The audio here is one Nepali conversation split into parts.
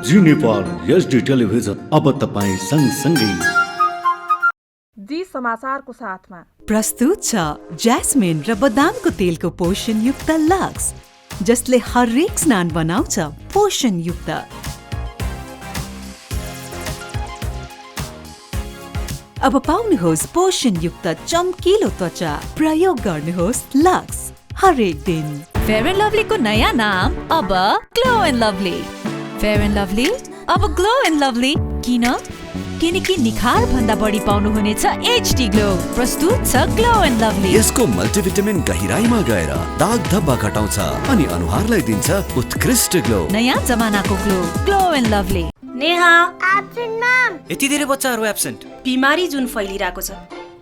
जी नेपाल एचडी टेलिभिजन अब तपाईं सँगसँगै जी समाचारको साथमा प्रस्तुत छ ज्यास्मिन र बदामको तेलको पोषणयुक्त लक्स, जसले हरेक स्नान बनाउँछ पोषणयुक्त। अब पाउनुहोस् पोषणयुक्त चम्किलो त्वचा, प्रयोग गर्नुहोस् लक्स हरेक दिन। फेयर एन्ड लभली को नयाँ नाम अब glow and lovely. Fair and lovely अब ग्लो एन्ड लभली किनकि निखार भन्दा बढी पाउनु हुनेछ एचडी ग्लो। प्रस्तुत छ ग्लो एन्ड लभली। यसको मल्टिभिटामिन गहिराईमा गएर दाग धब्बा घटाउँछ अनि अनुहारलाई दिन्छ उत्कृष्ट ग्लो। नयाँ जमानाको glow, glow and lovely. Neha absent ma'am. यति धेरै बच्चाहरू एब्सेन्ट। बिमारी जुन फैलिरहेको छ,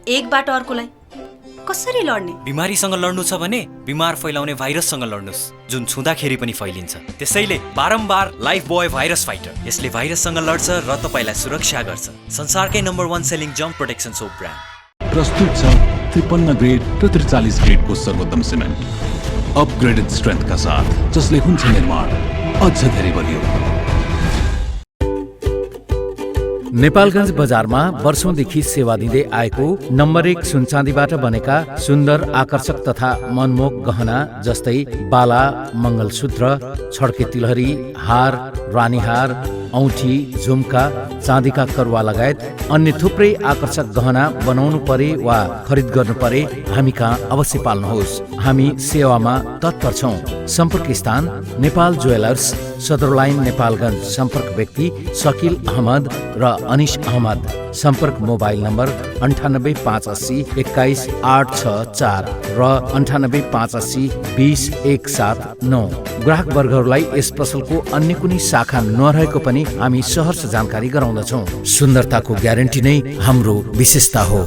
एकबाट अर्कोलाई कसरी लड्ने? बिमारीसँग लड्नु छ भने बिमार फैलाउने भाइरससँग लड्नुस्, जुन छुँदाखेरि पनि फैलिन्छ। त्यसैले बारम्बार लाइफ बोय भाइरस फाइटर, यसले भाइरससँग लड्छ र तपाईलाई सुरक्षा गर्छ। संसारकै नम्बर 1 सेलिङ जम्प प्रोटेक्सन सोप ब्रान्ड। प्रस्तुत छ 53 ग्रेड र 43 ग्रेडको सर्वोत्तम सिमेन्ट, अपग्रेडेड स्ट्रेन्थका साथ, जसले हुन्छ निर्माण अझ धेरै बलियो। नेपालगञ्ज बजारमा वर्षौंदेखि सेवा दिँदै आएको नम्बर 1 सुनचाँदीबाट बनेका सुन्दर, आकर्षक तथा मनमोहक गहना जस्तै बाला, मङ्गलसूत्र, छड्के तिलहरी, हार, रानीहार, औँठी, झुम्का, चाँदीका करुवा लगायत अन्य थुप्रै आकर्षक गहना बनाउनु परे वा खरिद गर्नु परे हामी कहाँ अवश्य पाल्नुहोस्। हामी सेवामा तत्पर छौं। सम्पर्क स्थान नेपाल ज्वेलर्स, सदर लाइन, नेपालगञ्ज। सम्पर्क व्यक्ति शकिल अहमद र अनिश अहमद। सम्पर्क मोबाइल नम्बर 985880 21864 र 985880 20179। ग्राहक वर्गहरूलाई यस पसलको अन्य कुनै शाखा नरहेको पनि हामी सहर्ष जानकारी गराउँदछौँ। सुन्दरताको ग्यारेन्टी नै हाम्रो विशेषता हो।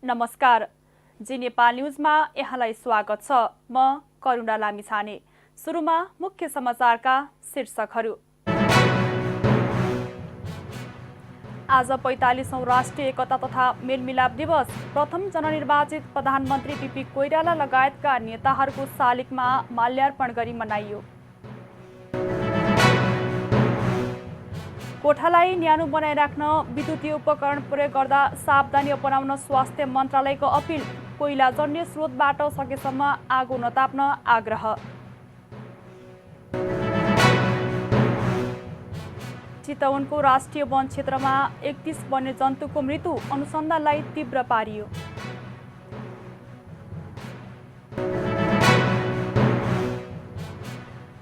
नमस्कार, जी नेपाल न्युजमा यहाँलाई स्वागत छ। म करुणा लामिछाने। सुरुमा मुख्य समाचारका शीर्षकहरू। आज 45औं राष्ट्रिय एकता तथा मेलमिलाप दिवस। प्रथम जननिर्वाचित प्रधानमन्त्री पीपी कोइराला लगायतका नेताहरूको शालिगमा माल्यार्पण गरी मनाइयो। कोठालाई न्यानो बनाइराख्न विद्युतीय उपकरण प्रयोग गर्दा सावधानी अपनाउन स्वास्थ्य मन्त्रालयको अपिल। कोइलाजन्य स्रोतबाट सकेसम्म आगो नताप्न आग्रह। चितवनको राष्ट्रिय वन क्षेत्रमा 31 वन्यजन्तुको मृत्यु, अनुसन्धानलाई तीव्र पारियो।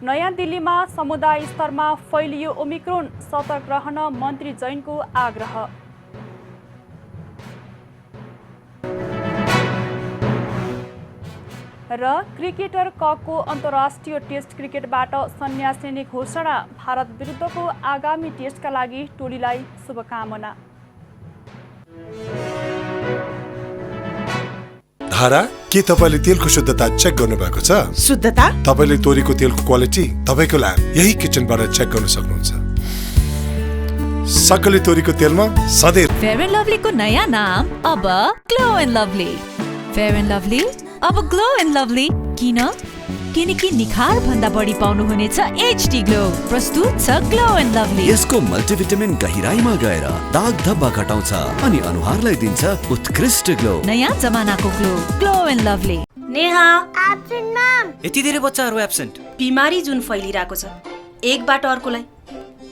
नयाँ दिल्लीमा समुदाय स्तरमा फैलियो ओमिक्रोन, सतर्क रहन मन्त्री जैनको आग्रह। र क्रिकेटर कको अन्तर्राष्ट्रिय टेस्ट क्रिकेटबाट सन्यास लिने घोषणा। भारत विरुद्धको आगामी टेस्टका लागि टोलीलाई शुभकामना। धारा, के तपाईले तेलको शुद्धता चेक गर्नु भएको छ? शुद्धता? तपाईले तोरीको तेलको क्वालिटी तपाईको ल्याब यही किचनबाट चेक गर्न सक्नुहुन्छ। सकले तोरीको तेलमा सधैँ। फेयर एन्ड लभली को नयाँ नाम अब glow and lovely. Fair and lovely अब ग्लो एन्ड लभली किनकि निखार भन्दा बढी पाउनु हुनेछ एचडी ग्लो। प्रस्तुत छ ग्लो एन्ड लभली। यसको मल्टिभिटामिन गहिराईमा गएर दाग धब्बा घटाउँछ अनि अनुहारलाई दिन्छ उत्कृष्ट ग्लो। नयाँ जमानाको glow, glow and lovely. Neha absent ma'am. यति धेरै बच्चाहरू एब्सेन्ट। बिमारी जुन फैलिरहेको छ, एकबाट अर्कोलाई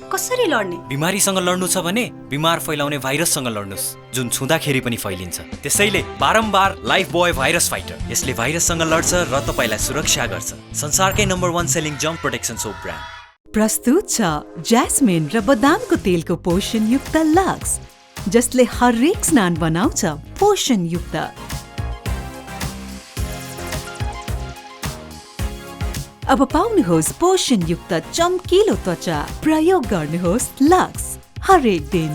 कसरी लड्ने? बिमारीसँग लड्नु छ भने बिमार फैलाउने भाइरससँग लड्नुस्, जुन छुँदाखेरि पनि फैलिन्छ। त्यसैले बारम्बार लाइफ बोय भाइरस फाइटर, यसले भाइरससँग लड्छ र तपाईलाई सुरक्षा गर्छ। संसारकै नम्बर 1 सेलिङ जम्प प्रोटेक्सन सोप ब्रान्ड। प्रस्तुत छ ज्यास्मिन र बदामको तेलको पोषणयुक्त लक्स, जसले हरेक स्नान बनाउँछ पोषणयुक्त। अब पाउनुहोस् पोषणयुक्त चम्किलो त्वचा, प्रयोग गर्नुहोस् लक्स हरेक दिन।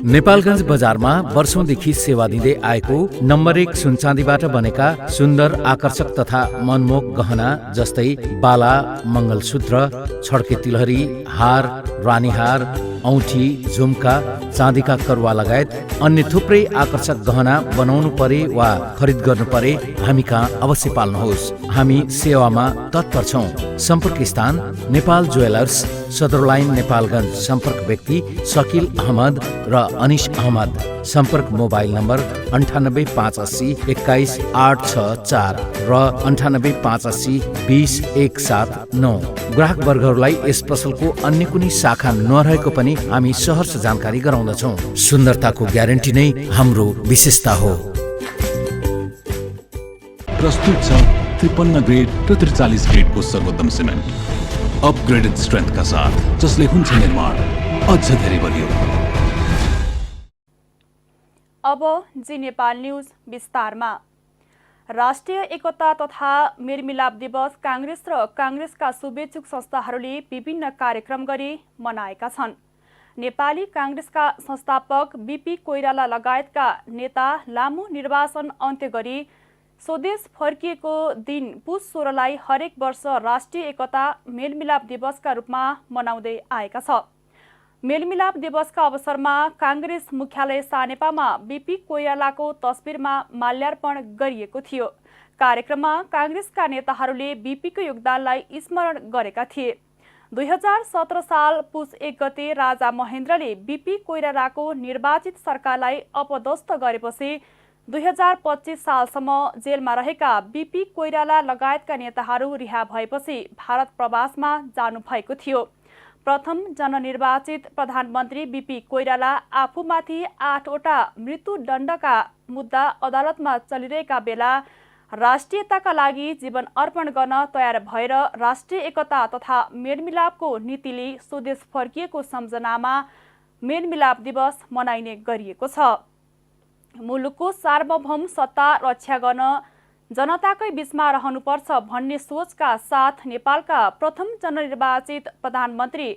नेपालगञ्ज बजारमा वर्षौंदेखि सेवा दिँदै आएको नम्बर 1 सुनचाँदीबाट बनेका सुन्दर आकर्षक तथा मनमोहक गहना जस्तै बाला, मङ्गलसूत्र, छड्के तिलहरी, हार, रानीहार, औँठी, झुम्का, चाँदीका करुवा लगायत अन्य थुप्रै आकर्षक गहना बनाउनु परे वा खरिद गर्नु परे हामी कहाँ अवश्य पाल्नुहोस्। हामी सेवामा तत्पर छौं। सम्पर्क स्थान नेपाल ज्वेलर्स, सदर लाइन, नेपालगञ्ज। सम्पर्क व्यक्ति शकील अहमद र अनिश अहमद। सम्पर्क मोबाइल नम्बर 9858 21 864 र 9858 20 179। ग्राहक वर्गहरूलाई यस पसलको अन्य कुनै शाखा नरहेको पनि हामी सहर्ष जानकारी गराउँदछौँ। सुन्दरताको ग्यारेन्टी नै हाम्रो विशेषता हो। प्रस्तुत छ 53 ग्रेड र 43 ग्रेडको सर्वोत्तम सिमेन्ट अपग्रेडेड स्ट्रेन्थका साथ, जसले हुन्छ निर्माण अझ धेरै बलियो। अब जी नेपाल न्यूज विस्तारमा। राष्ट्रिय एकता तथा मेलमिलाप दिवस कांग्रेस र कांग्रेसका शुभेच्छुक संस्थाहरूले विभिन्न कार्यक्रम गरी मनाएका छन्। नेपाली कांग्रेसका संस्थापक बीपी कोइराला लगायतका नेता लामो निर्वासन अन्त्य गरी स्वदेश फर्किएको दिन पुष 16लाई हरेक वर्ष राष्ट्रिय एकता मेलमिलाप दिवसका रूपमा मनाउँदै आएका छ। मेलमिलाप दिवसका अवसरमा कांग्रेस मुख्यालय सानेपामा बीपी कोइरालाको तस्बिरमा माल्यार्पण गरिएको थियो। कार्यक्रममा कांग्रेसका नेताहरूले बीपीको योगदानलाई स्मरण गरेका थिए। 2017 साल पुष 1 गते राजा महेन्द्रले बीपी कोइरालाको निर्वाचित सरकारलाई अपदस्थ गरेपछि 2025 सालसम्म जेलमा रहेका बीपी कोइराला लगायतका नेताहरू रिहा भएपछि भारत प्रवासमा जानु भएको थियो। प्रथम जननिर्वाचित प्रधानमन्त्री बीपी कोइराला आफूमाथि 8वटा मृत्युदण्डका मुद्दा अदालतमा चलिरहेका बेला राष्ट्रियताका लागि जीवन अर्पण गर्न तयार भएर राष्ट्रिय एकता तथा मेलमिलापको नीतिले स्वदेश फर्किएको सम्झनामा मेलमिलाप दिवस मनाइने गरिएको छ। मुलुकको सार्वभौम सत्ता रक्षा गर्न जनताकै बीचमा रहनुपर्छ भन्ने सोचका साथ नेपालका प्रथम जननिर्वाचित प्रधानमन्त्री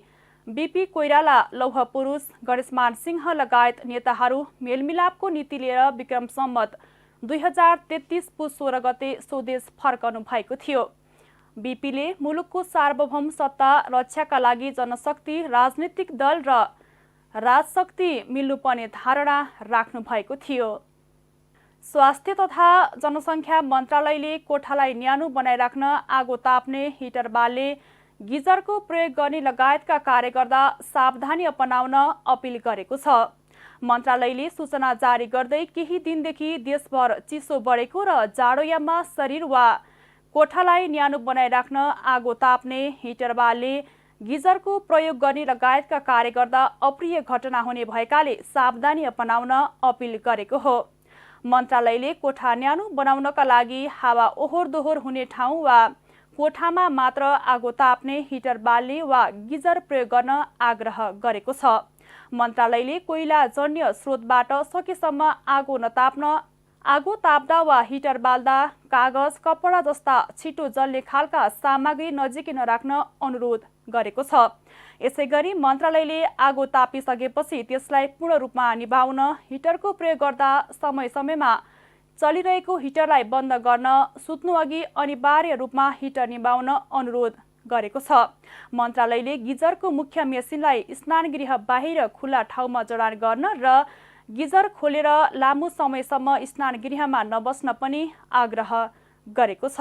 बीपी कोइराला, लौह पुरुष गणेशमान सिंह लगायत नेताहरू मेलमिलापको नीति लिएर विक्रम सम्वत 2033 पुष 16 गते स्वदेश फर्कनु भएको थियो। बीपीले मुलुकको सार्वभौम सत्ता रक्षाका लागि जनशक्ति, राजनीतिक दल र राजशक्ति मिल्नुपर्ने धारणा राख्नु भएको थियो। स्वास्थ्य तथा जनसङ्ख्या मन्त्रालयले कोठालाई न्यानो बनाइराख्न आगो ताप्ने, हिटर बाल्ने, गिजरको प्रयोग गर्ने लगायतका कार्य गर्दा सावधानी अपनाउन अपिल गरेको छ। मन्त्रालयले सूचना जारी गर्दै केही दिनदेखि देशभर चिसो बढेको र जाडोयाममा शरीर वा कोठालाई न्यानो बनाइराख्न आगो ताप्ने, हिटर बाल्ने, गिजरको प्रयोग गर्ने लगायतका कार्य गर्दा अप्रिय घटना हुने भएकाले सावधानी अपनाउन अपिल गरेको हो। मन्त्रालयले कोठा न्यानो बनाउनका लागि हावा ओहोर दोहोर हुने ठाउँ वा कोठामा मात्र आगो ताप्ने, हिटर बाल्ने वा गिजर प्रयोग गर्न आग्रह गरेको छ। मन्त्रालयले कोइला जन्य स्रोतबाट सकेसम्म आगो नताप्न, आगो ताप्दा वा हिटर बाल्दा कागज, कपडा जस्ता छिटो जल्ने खालका सामग्री नजिकै नराख्न अनुरोध गरेको छ। यसैगरी मन्त्रालयले आगो तापिसकेपछि त्यसलाई पूर्ण रूपमा निभाउन, हिटरको प्रयोग गर्दा समय समयमा चलिरहेको हिटरलाई बन्द गर्न, सुत्नु अघि अनिवार्य रूपमा हिटर निभाउन अनुरोध गरेको छ। मन्त्रालयले गिजरको मुख्य मेसिनलाई स्नानगृह बाहिर खुला ठाउँमा जडान गर्न र गिजर खोलेर लामो समयसम्म स्नानगृहमा नबस्न पनि आग्रह गरेको छ।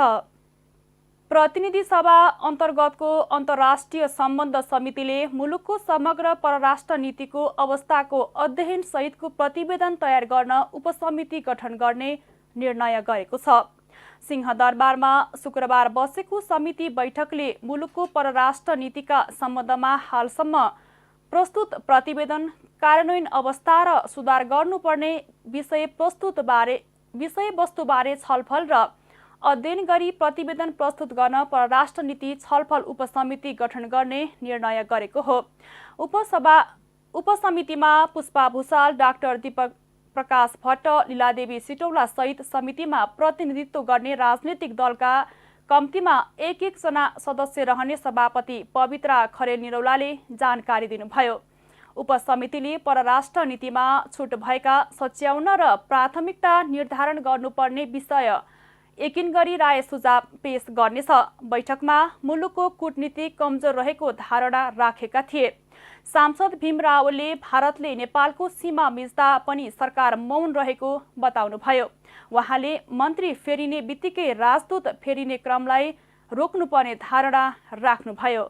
प्रतिनिधि सभा अन्तर्गतको अन्तर्राष्ट्रिय सम्बन्ध समितिले मुलुकको समग्र परराष्ट्र नीतिको अवस्थाको अध्ययन सहितको प्रतिवेदन तयार गर्न उपसमिति गठन गर्ने निर्णय गरेको छ। सिंहदरबारमा शुक्रबार बसेको समिति बैठकले मुलुकको परराष्ट्र नीतिका सम्बन्धमा हालसम्म प्रस्तुत प्रतिवेदन, कार्यान्वयन अवस्था र सुधार गर्नुपर्ने विषयवस्तुबारे छलफल र अध्ययन गरी प्रतिवेदन प्रस्तुत गर्न परराष्ट्र नीति छलफल उपसमिति गठन गर्ने निर्णय गरेको हो। उपसमितिमा पुष्पा भूषाल, डाक्टर दीपक प्रकाश भट्ट, लीलादेवी सिटौला सहित समितिमा प्रतिनिधित्व गर्ने राजनीतिक दलका कम्तीमा एक जना सदस्य रहने सभापति पवित्रा खरेल निरौलाले जानकारी दिनुभयो। उपसमितिले परराष्ट्र नीतिमा छुट भएका 57 र प्राथमिकता निर्धारण गर्नुपर्ने विषय यकिन गरी राय सुझाव पेश गर्नेछ। बैठकमा मुलुकको कूटनीति कमजोर रहेको धारणा राखेका थिए। सांसद भीम रावलले भारतले नेपालको सीमा मिच्दा पनि सरकार मौन रहेको बताउनुभयो। उहाँले मन्त्री फेरिने बित्तिकै राजदूत फेरिने क्रमलाई रोक्नुपर्ने धारणा राख्नुभयो।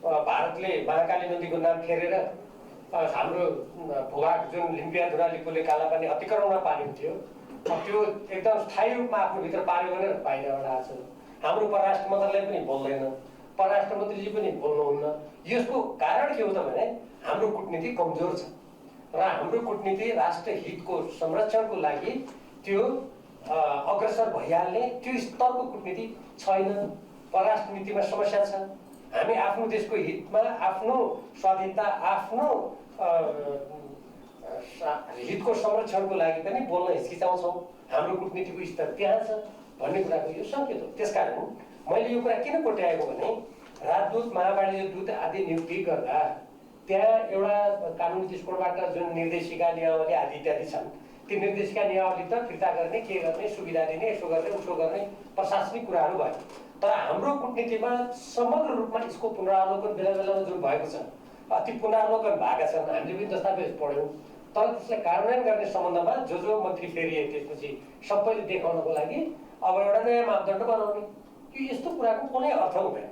भारतले महाकाली नदीको नाम फेरेर हाम्रो भूभाग जुन लिम्पिया धुरालीकोले कालापानी अतिक्रमणमा पारेको थियो, त्यो एकदम स्थायी रूपमा आफ्नो भित्र पार्यो भनेर बाहिरबाट आएको छ। हाम्रो परराष्ट्र मन्त्रीले पनि बोल्दैन, परराष्ट्र मन्त्रीजी पनि बोल्नुहुन्न। यसको कारण के हो त भने हाम्रो कूटनीति कमजोर छ र हाम्रो कूटनीति राष्ट्र हितको संरक्षणको लागि त्यो अग्रसर भइहाल्ने त्यो स्तरको कूटनीति छैन। परराष्ट्र नीतिमा समस्या छ। हामी आफ्नो देशको हितमा आफ्नो स्वाधीनता आफ्नो हितको संरक्षणको लागि पनि बोल्न हिचकिचाउँछौँ। हाम्रो कूटनीतिको स्तर त्यहाँ छ भन्ने कुराको यो सङ्केत हो। त्यसकारण मैले यो कुरा किन कोट्याएको भने राजदूत महावाणिज्य दूत आदि नियुक्ति गर्दा त्यहाँ एउटा कानुनी दृष्टिकोणबाट जुन निर्देशिका नियमावली आदि इत्यादि छन्, ती निर्देशिका नियमावली त फिर्ता गर्ने, के गर्ने, सुविधा दिने, यसो गर्ने उसो गर्ने प्रशासनिक कुराहरू भयो। तर हाम्रो कूटनीतिमा समग्र रूपमा यसको पुनरावलोकन बेला बेलामा जुन भएको छ, ती पुनरावलोकन भएका छन्। हामीले पनि दस्तावेज पढ्यौँ। तर त्यसलाई कार्यान्वयन गर्ने सम्बन्धमा जो मन्त्री फेरिए त्यसपछि सबैले देखाउनको लागि अब एउटा नयाँ मापदण्ड बनाउने, यो यस्तो कुराको कुनै अर्थ हुँदैन।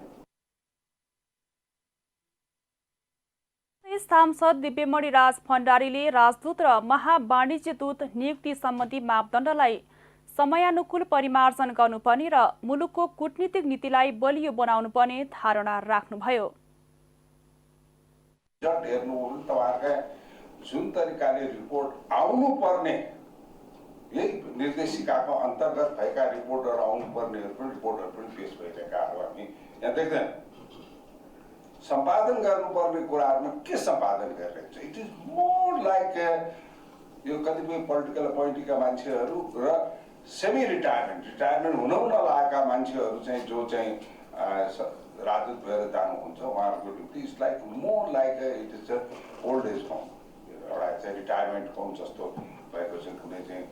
सांसद दिव्यमणि राज भण्डारीले राजदूत र महावाणिज्य दूत नियुक्ति सम्बन्धी मापदण्डलाई समयानुकूल परिमार्जन गर्नुपर्ने र मुलुकको कूटनीतिक नीतिलाई बलियो बनाउनु पर्ने धारणा राख्नुभयो। जुन तरिकाले रिपोर्ट आउनु पर्ने, यही निर्देशिकाको अन्तर्गत भएका रिपोर्टहरू आउनुपर्नेहरू पनि रिपोर्टहरू पनि पेश भइरहेकाहरू हामी यहाँ देख्दैन। सम्पादन गर्नुपर्ने कुराहरूमा के सम्पादन गरिरहेको छ? इट इज मोर लाइक यो कतिपय पोलिटिकल अपोइन्टीका मान्छेहरू र सेमी रिटायरमेन्ट हुन लागेका मान्छेहरू चाहिँ जो चाहिँ राजदूत भएर जानुहुन्छ, उहाँहरूको निम्ति it's like more like it is a old age home, एउटा चाहिँ रिटायरमेन्ट होम जस्तो भएको छ। कुनै चाहिँ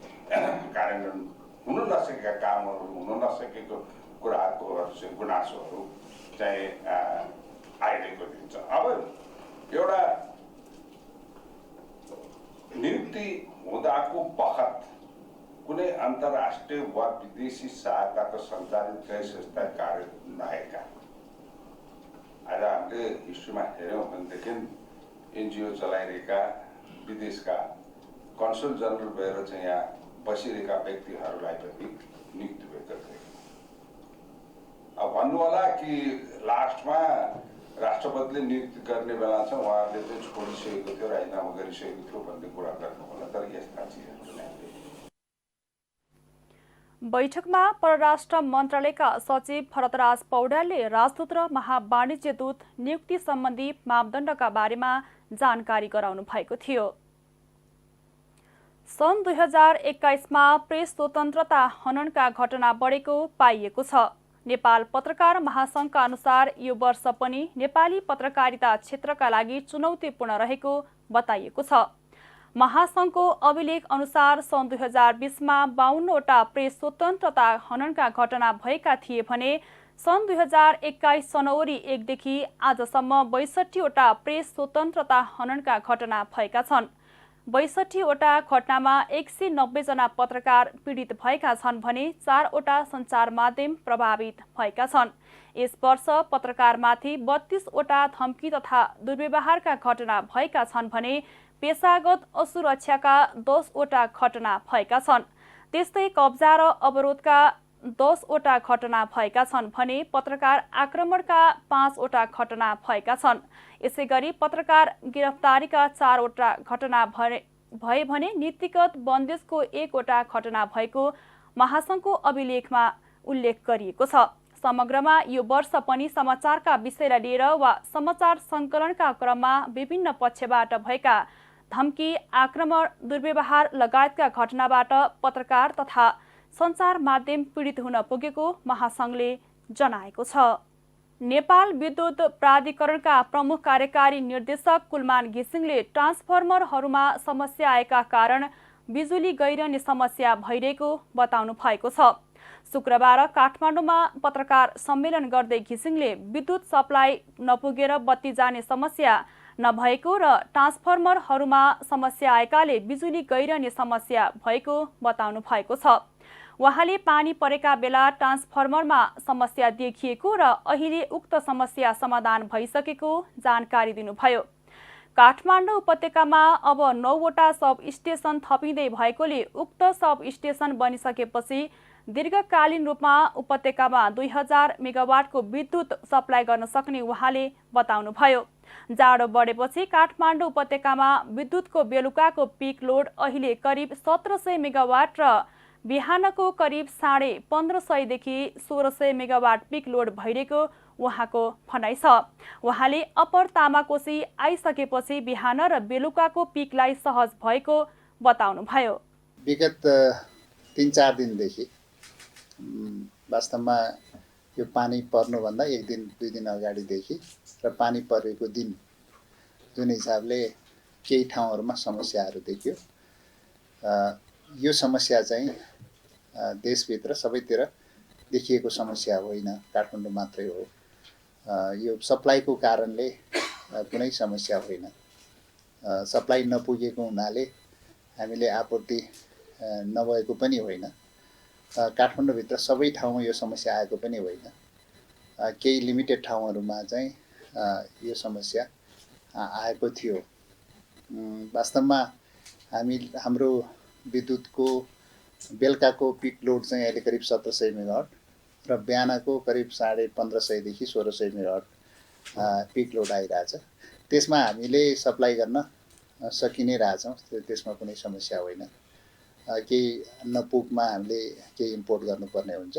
कार्यान्वयन हुन नसकेका कामहरू, हुन नसकेको कुराहरूको चाहिँ गुनासोहरू चाहिँ आइरहेको दिन्छ। अब एउटा नियुक्ति हुँदाको बखत कुनै अन्तर्राष्ट्रिय वा विदेशी सहायताको सञ्चालित गैर संस्थायी कार्य नभएका, आज हामीले हिस्ट्रीमा हेऱ्यौँ भनेदेखि एनजिओ चलाइरहेका विदेशका कन्सुल जनरल भएर चाहिँ यहाँ बसिरहेका व्यक्तिहरूलाई पनि नियुक्ति भएको थियो। अब भन्नु होला कि लास्टमा राष्ट्रपतिले नियुक्ति गर्ने बेला चाहिँ उहाँहरूले चाहिँ छोडिसकेको थियो, राजीनामा गरिसकेको थियो भन्ने कुरा गर्नु होला। तर यस्ता चिजहरू नै बैठकमा परराष्ट्र मन्त्रालयका सचिव भरतराज पौड्यालले राजदूत र महावाणिज्य दूत नियुक्ति सम्बन्धी मापदण्डका बारेमा जानकारी गराउनु भएको थियो। सन् 2021मा प्रेस स्वतन्त्रता हननका घटना बढेको पाइएको छ। नेपाल पत्रकार महासंघका अनुसार यो वर्ष पनि नेपाली पत्रकारिता क्षेत्रका लागि चुनौतीपूर्ण रहेको बताइएको छ। महासंघको अभिलेख अनुसार सन् 2020मा 52वटा प्रेस स्वतन्त्रता हननका घटना भएका थिए भने सन् 2021 जनवरी 1 देखि आजसम्म 62वटा प्रेस स्वतन्त्रता हननका घटना भएका छन्। 62वटा घटनामा 190 जना पत्रकार पीडित भएका छन् भने 4वटा सञ्चार माध्यम प्रभावित भएका छन्। यस वर्ष पत्रकारमाथि 32वटा धम्की तथा दुर्व्यवहारका घटना भएका छन् भने पेशागत असुरक्षाका 10वटा घटना भएका छन्। त्यस्तै कब्जा र अवरोधका 10वटा घटना भएका छन् भने पत्रकार आक्रमणका 5वटा घटना भएका छन्। यसैगरी पत्रकार गिरफ्तारीका 4वटा घटना भए भने नीतिगत बन्देजको 1वटा घटना भएको महासंघको अभिलेखमा उल्लेख गरिएको छ। समग्रमा यो वर्ष पनि समाचारका विषयलाई लिएर वा समाचार सङ्कलनका क्रममा विभिन्न पक्षबाट भएका धम्की, आक्रमण, दुर्व्यवहार लगायतका घटनाबाट पत्रकार तथा सञ्चार माध्यम पीडित हुन पुगेको महासंघले जनाएको छ। नेपाल विद्युत प्राधिकरणका प्रमुख कार्यकारी निर्देशक कुलमान घिसिङले ट्रान्सफर्मरहरूमा समस्या आएका कारण बिजुली गइरहने समस्या भइरहेको बताउनु भएको छ। शुक्रबार काठमाडौँमा पत्रकार सम्मेलन गर्दै घिसिङले विद्युत सप्लाई नपुगेर बत्ती जाने समस्या नभएको र ट्रान्सफर्मरहरूमा समस्या आएकाले बिजुली गइरहने समस्या भएको बताउनु भएको छ। उहाँले पानी परेका बेला ट्रान्सफर्मरमा समस्या देखिएको र अहिले उक्त समस्या समाधान भइसकेको जानकारी दिनुभयो। काठमाडौँ उपत्यकामा अब 9वटा सब स्टेसन थपिँदै भएकोले उक्त सब स्टेसन बनिसकेपछि दीर्घकालीन रूपमा उपत्यकामा 2000 मेगावाटको विद्युत सप्लाई गर्न सक्ने उहाँले बताउनुभयो। जाडो बढेपछि काठमाडौँ उपत्यकामा विद्युतको बेलुकाको पिक लोड अहिले करिब 1700 मेगावाट र बिहानको करिब 1550 देखि 1600 मेगावाट पिक लोड भइरहेको उहाँको भनाइ छ। उहाँले अप्पर तामाकोसी आइसकेपछि बिहान र बेलुकाको पिकलाई सहज भएको बताउनुभयो। विगत 3-4 दिनदेखि वास्तवमा यो पानी पर्नुभन्दा 1 दिन 2 दिन अगाडिदेखि र पानी परेको दिन जुन हिसाबले केही ठाउँहरूमा समस्याहरू देखियो, यो समस्या चाहिँ देशभित्र सबैतिर देखिएको समस्या होइन, काठमाडौँ मात्रै हो। यो सप्लाईको कारणले कुनै समस्या होइन। सप्लाई नपुगेको हुनाले हामीले आपूर्ति नभएको पनि होइन। काठमाडौँभित्र सबै ठाउँमा यो समस्या आएको पनि होइन। केही लिमिटेड ठाउँहरूमा चाहिँ यो समस्या आएको थियो। वास्तवमा हाम्रो विद्युतको बेलुकाको पिक लोड चाहिँ अहिले करिब 1700 मेगावाट र बिहानको करिब 1550 देखि 1600 मेगावाट पिक लोड आइरहेछ। त्यसमा हामीले सप्लाई गर्न सकि नै रहेछौँ, त्यसमा कुनै समस्या होइन। केही नपुगमा हामीले केही इम्पोर्ट गर्नुपर्ने हुन्छ।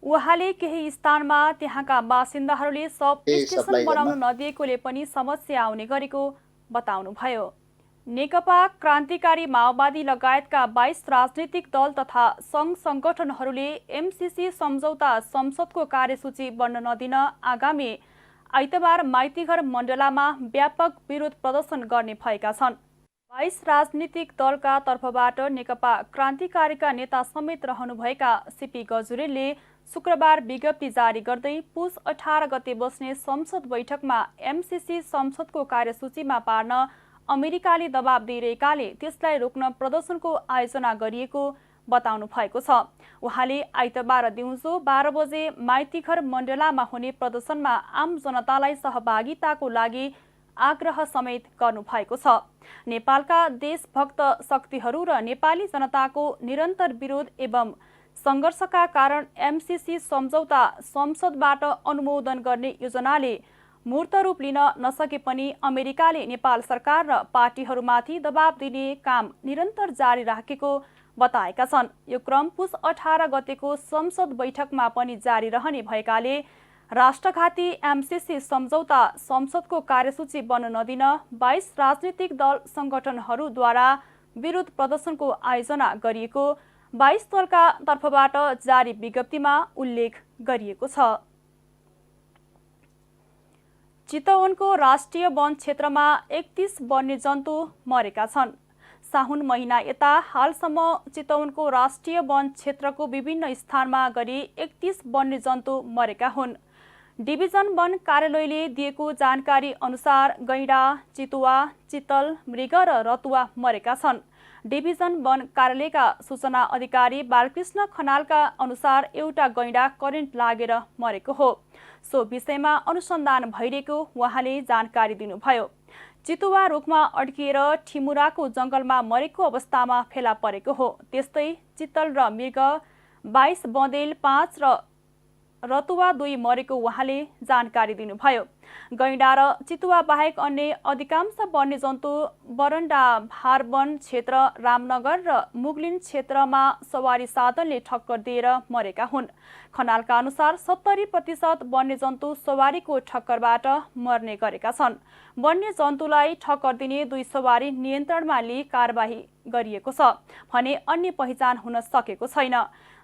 उहाँले केही स्थानमा त्यहाँका बासिन्दाहरूले सब स्टेसन बनाउन नदिएकोले पनि समस्या आउने गरेको बताउनुभयो। नेकपा क्रान्तिकारी माओवादी लगायतका 22 राजनीतिक दल तथा सङ्घ संगठनहरूले एमसीसी सम्झौता संसदको कार्यसूची बन्न नदिन आगामी आइतबार माइतीघर मण्डलामा व्यापक विरोध प्रदर्शन गर्ने भएका छन्। 22 राजनीतिक दलका तर्फबाट नेकपा क्रान्तिकारीका नेता समेत रहनुभएका सीपी गजुरेलले शुक्रबार विज्ञप्ति जारी गर्दै पुस 18 गते बस्ने संसद बैठकमा एमसीसी संसदको कार्यसूचीमा पार्न अमेरिकाले दबाब दिइरहेकाले त्यसलाई रोक्न प्रदर्शनको आयोजना गरिएको बताउनु भएको छ। उहाँले आइतबार दिउँसो 12 बजे माइतीघर मण्डलामा हुने प्रदर्शनमा आम जनतालाई सहभागिताको लागि आग्रह समेत गर्नु भएको छ। नेपालका देशभक्त शक्तिहरू र नेपाली जनताको निरन्तर विरोध एवं सङ्घर्षका कारण एमसीसी सम्झौता संसदबाट अनुमोदन गर्ने योजनाले मूर्त रूप लिन नसके पनि अमेरिकाले नेपाल सरकार र पार्टीहरूमाथि दबाब दिने काम निरन्तर जारी राखेको बताएका छन्। यो क्रम पुस 18 गतेको संसद बैठकमा पनि जारी रहने भएकाले राष्ट्रघाती एमसीसी सम्झौता संसदको कार्यसूची बन्न नदिन 22 राजनीतिक दल संगठनहरूद्वारा विरोध प्रदर्शनको आयोजना गरिएको 22 दलका तर्फबाट जारी विज्ञप्तिमा उल्लेख गरिएको छ। चितवनको राष्ट्रिय वन क्षेत्रमा 31 वन्यजन्तु मरेका छन्। साउन महिना यता हालसम्म चितवनको राष्ट्रिय वन क्षेत्रको विभिन्न स्थानमा गरी 31 वन्यजन्तु मरेका हुन्। डिभिजन वन कार्यालयले दिएको जानकारी अनुसार गैंडा, चितुवा, चितल, मृग र रतुवा मरेका छन्। डिभिजन वन कार्यालयका सूचना अधिकारी बालकृष्ण खनालका अनुसार एउटा गैंडा करेन्ट लागेर मरेको हो। सो विषयमा अनुसन्धान भइरहेको उहाँले जानकारी दिनुभयो। चितुवा रुखमा अड्किएर ठिमुराको जंगलमा मरेको अवस्थामा फेला परेको हो। त्यस्तै चितल र मृग 22 बँदेल 5 र रतुवा 2 मरेको उहाँले जानकारी दिनुभयो। गैंडा र चितुवा बाहेक अन्य अधिकांश वन्यजन्तु बरण्डा भारवन क्षेत्र, रामनगर र मुगलिन क्षेत्रमा सवारी साधनले ठक्कर दिएर मरेका हुन्। खनालका अनुसार 70% वन्यजन्तु सवारीको ठक्करबाट मर्ने गरेका छन्। वन्यजन्तुलाई ठक्कर दिने 2 सवारी नियन्त्रणमा लिई कारबाही गरिएको छ भने अन्य पहिचान हुन सकेको छैन।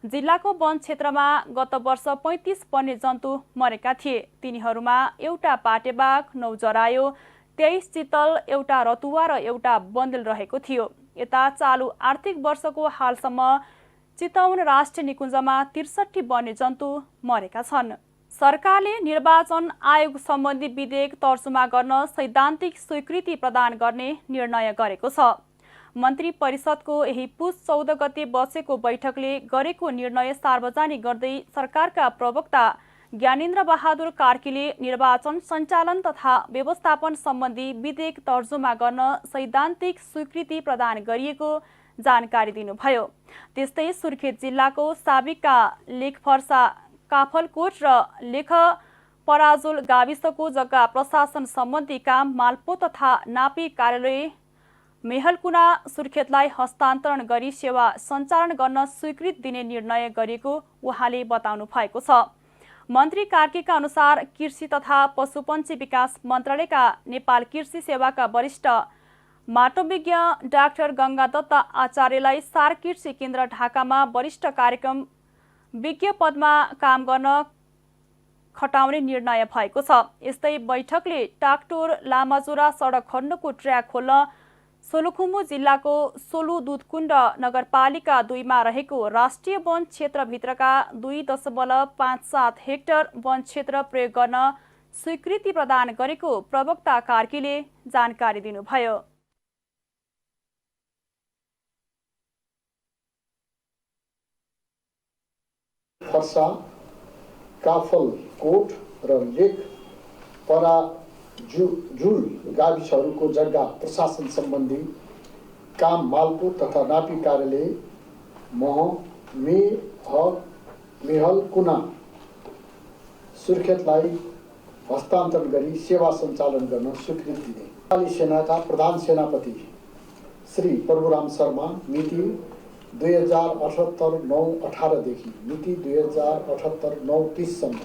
जिल्लाको वन क्षेत्रमा गत वर्ष 35 वन्यजन्तु मरेका थिए। तिनीहरूमा एउटा पाटेबाघ, 9 जरायो, 23 चितल, एउटा रतुवा र एउटा बन्देल रहेको थियो। यता चालु आर्थिक वर्षको हालसम्म चितवन राष्ट्रिय निकुञ्जमा 63 वन्यजन्तु मरेका छन्। सरकारले निर्वाचन आयोग सम्बन्धी विधेयक तर्जुमा गर्न सैद्धान्तिक स्वीकृति प्रदान गर्ने निर्णय गरेको छ। मन्त्री परिषदको यही पुस 14 गते बसेको बैठकले गरेको निर्णय सार्वजनिक गर्दै सरकारका प्रवक्ता ज्ञानेन्द्र बहादुर कार्कीले निर्वाचन सञ्चालन तथा व्यवस्थापन सम्बन्धी विधेयक तर्जुमा गर्न सैद्धान्तिक स्वीकृति प्रदान गरिएको जानकारी दिनुभयो। त्यस्तै सुर्खेत जिल्लाको साबिकका लेखफर्सा, काफलकोट र लेख पराजुल गाविसको जग्गा प्रशासन सम्बन्धी काम मालपो तथा नापी कार्यालय मेहलकुना सुर्खेतलाई हस्तान्तरण गरी सेवा सञ्चालन गर्न स्वीकृति दिने निर्णय गरिएको उहाँले बताउनु भएको छ। मन्त्री कार्कीका अनुसार कृषि तथा पशुपन्छी विकास मन्त्रालयका नेपाल कृषि सेवाका वरिष्ठ माटोविज्ञ डाक्टर गङ्गादत्त आचार्यलाई सार कृषि केन्द्र ढाकामा वरिष्ठ कार्यक्रम विज्ञ पदमा काम गर्न खटाउने निर्णय भएको छ। यस्तै बैठकले टाकटोर लामाजुरा सडक खण्डको ट्र्याक खोल्न सोलुखुम्बु जिल्लाको सोलु दुधकुण्ड नगरपालिका 2 मा रहेको राष्ट्रिय वन क्षेत्रभित्रका 2.57 हेक्टर वन क्षेत्र प्रयोग गर्न स्वीकृति प्रदान गरेको प्रवक्ता कार्कीले जानकारी दिनुभयो। फर्सा, काफलकोट र लेख पराजुल गाविसहरूको जग्गा प्रशासन सम्बन्धी काम मालपो तथा नापी कार्यालय मेहलकुना सुर्खेतलाई हस्तान्तरण गरी सेवा सञ्चालन गर्न स्वीकृति दिने। नेपाली सेनाका प्रधान सेनापति श्री प्रभुराम शर्मा मिति 2078-9-18 देखि मिति 2078-9-30 सम्म